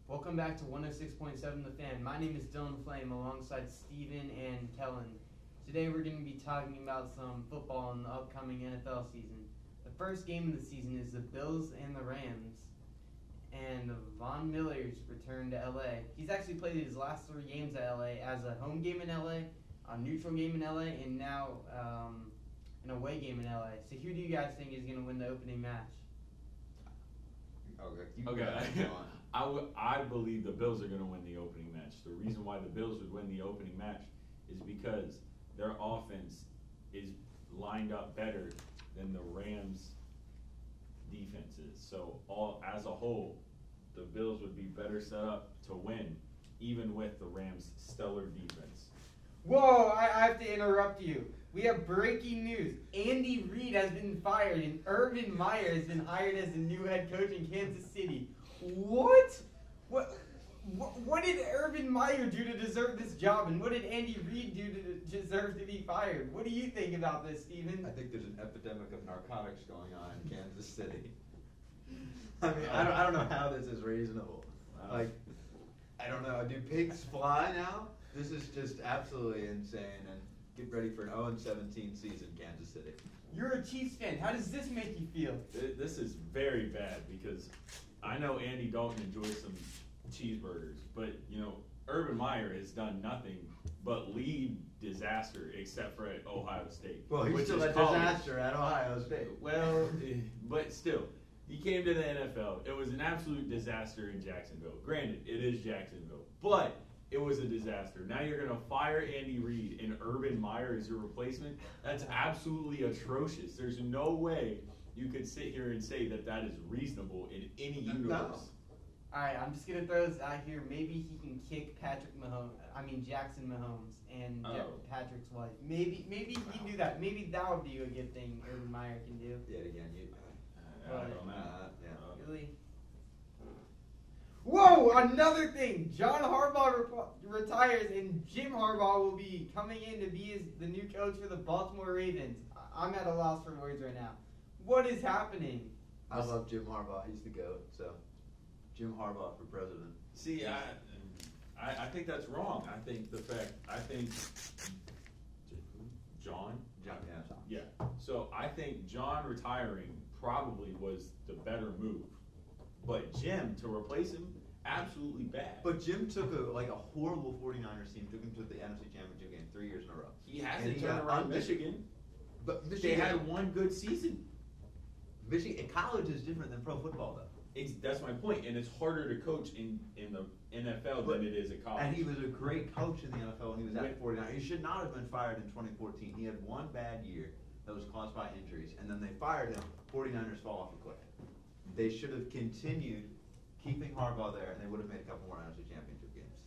Welcome back to 106.7 The Fan. My name is Dylan Flame alongside Steven and Kellen. Today we're going to be talking about some football in the upcoming NFL season. The first game of the season is the Bills and the Rams. And Von Miller's returned to LA. He's actually played his last 3 games at LA as a home game in LA, a neutral game in LA, and now an away game in LA. So who do you guys think is going to win the opening match? Okay. I believe the Bills are going to win the opening match. The reason why the Bills would win the opening match is because their offense is lined up better than the Rams' defenses. So as a whole, the Bills would be better set up to win, even with the Rams' stellar defense. Whoa, I have to interrupt you. We have breaking news. Andy Reid has been fired and Urban Meyer has been hired as the new head coach in Kansas City. What? What did Urban Meyer do to deserve this job, and what did Andy Reid do to deserve to be fired? What do you think about this, Steven? I think there's an epidemic of narcotics going on in Kansas City. I mean, I don't know how this is reasonable. Like, I don't know. Do pigs fly now? This is just absolutely insane. And get ready for an 0-17 season, Kansas City. You're a Chiefs fan. How does this make you feel? This is very bad because I know Andy Dalton enjoys some cheeseburgers, but Urban Meyer has done nothing but lead disaster except for at Ohio State. Well, he's still a disaster at Ohio State. Well, but still, he came to the NFL. It was an absolute disaster in Jacksonville. Granted, it is Jacksonville, but it was a disaster. Now you're going to fire Andy Reid and Urban Meyer as your replacement? That's absolutely atrocious. There's no way you could sit here and say that that is reasonable in any universe. No. All right, I'm just going to throw this out here. Maybe he can kick Jackson Mahomes and Patrick's wife. Maybe he can do that. Maybe that would be a good thing Urban Meyer can do. Yeah, again, I don't know. Really? Whoa, another thing. John Harbaugh retires, and Jim Harbaugh will be coming in to be the new coach for the Baltimore Ravens. I'm at a loss for words right now. What is happening? I love Jim Harbaugh. He's the GOAT, so Jim Harbaugh for president. See, I think that's wrong. I think John. Yeah. So I think John retiring probably was the better move. But Jim, to replace him, absolutely bad. But Jim took a horrible 49ers team, took him to the NFC Championship game 3 years in a row. He hasn't turned around Michigan. But Michigan, they had one good season. Michigan, college is different than pro football, though. That's my point, and it's harder to coach in the NFL than it is at college. And he was a great coach in the NFL when he was at 49. He should not have been fired in 2014. He had one bad year that was caused by injuries, and then they fired him. 49ers fall off a cliff. They should have continued keeping Harbaugh there, and they would have made a couple more NFC Championship games.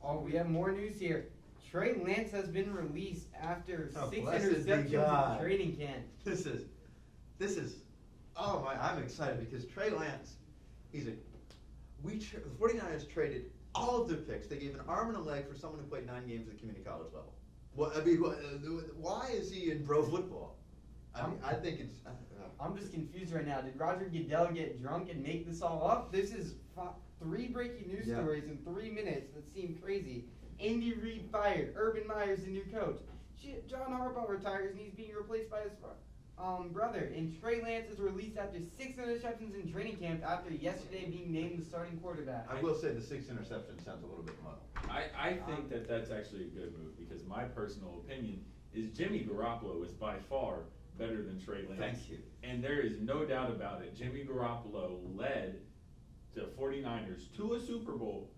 Oh, we have more news here. Trey Lance has been released after 6 blessed be interceptions God. in training camp. This is, oh my, I'm excited because Trey Lance, the 49ers traded all of their picks. They gave an arm and a leg for someone who played 9 games at the community college level. Why is he in pro football? I think it's. I'm just confused right now. Did Roger Goodell get drunk and make this all up? This is 3 breaking news stories in 3 minutes that seem crazy. Andy Reid fired. Urban Meyer's the new coach. John Harbaugh retires and he's being replaced by his brother. And Trey Lance is released after 6 interceptions in training camp after yesterday being named the starting quarterback. I will say the 6 interceptions sounds a little bit low. I think that's actually a good move because my personal opinion is Jimmy Garoppolo is by far better than Trey Lance. Thank you. And there is no doubt about it. Jimmy Garoppolo led the 49ers to a Super Bowl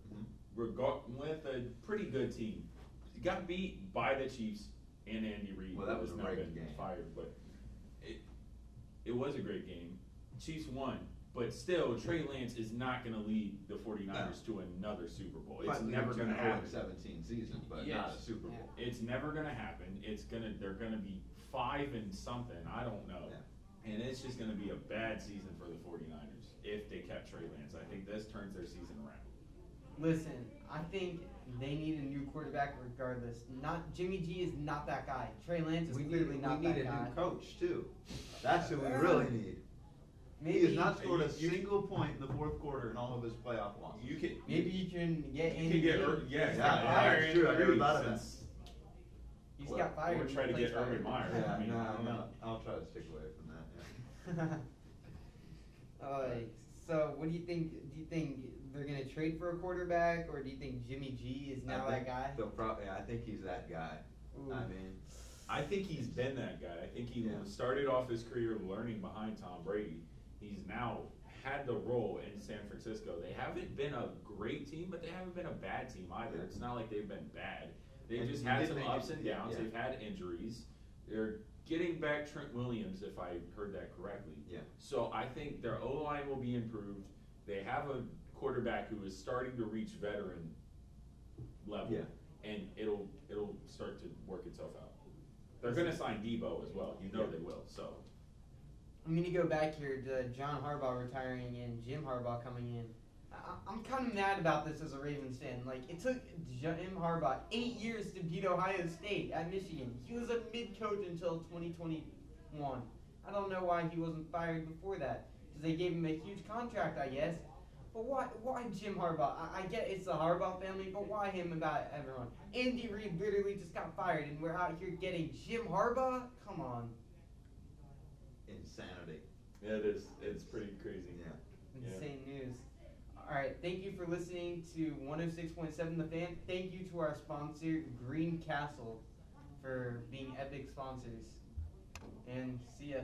with a pretty good team. He got beat by the Chiefs and Andy Reid. Well, that was a great game. Fired, but it was a great game. Chiefs won. But still, Trey Lance is not going to lead the 49ers to another Super Bowl. It's never going to happen. 17 season, but not a Super Bowl. It's never going to happen. They're going to be 5 and something. I don't know. Yeah. And it's just going to be a bad season for the 49ers if they kept Trey Lance. I think this turns their season around. Listen, I think they need a new quarterback regardless. Jimmy G is not that guy. Trey Lance is clearly not that guy. We need a new coach, too. That's who we really need. He has not scored a You- single point in the fourth quarter in all of his playoff losses. You can Maybe you can get you Andy can get Reid. yeah, He's yeah, got yeah, fired. it's true. I never thought of that. since- He's Well, got fired. we're trying to He get plays Urban fired. Meyer. Yeah, I mean, I don't know. I'll try to stick away from that. Yeah. So what do you think? Do you think they're gonna trade for a quarterback, or do you think Jimmy G is now that guy? I think he's that guy. Ooh. I mean, I think he's been that guy. I think he Yeah. started off his career learning behind Tom Brady. He's now had the role in San Francisco. They haven't been a great team, but they haven't been a bad team either. Yeah. It's not like they've been bad. They've And just you had did some make ups it- and yeah, downs. yeah. They've had injuries. They're getting back Trent Williams, if I heard that correctly. Yeah. So I think their O-line will be improved. They have a quarterback who is starting to reach veteran level, Yeah. and it'll start to work itself out. They're going to sign Debo as well. You know Yeah. they will. So I'm gonna go back here to John Harbaugh retiring and Jim Harbaugh coming in. I'm kind of mad about this as a Ravens fan. Like, it took Jim Harbaugh 8 years to beat Ohio State at Michigan. He was a mid-coach until 2021. I don't know why he wasn't fired before that. Because they gave him a huge contract, I guess. But why Jim Harbaugh? I get it's the Harbaugh family, but why him about everyone? Andy Reid literally just got fired, and we're out here getting Jim Harbaugh? Come on. Insanity. yeah, it is. It's pretty crazy. Yeah. Insane news. All right, thank you for listening to 106.7 The Fan. Thank you to our sponsor, Green Castle, for being epic sponsors. And see ya.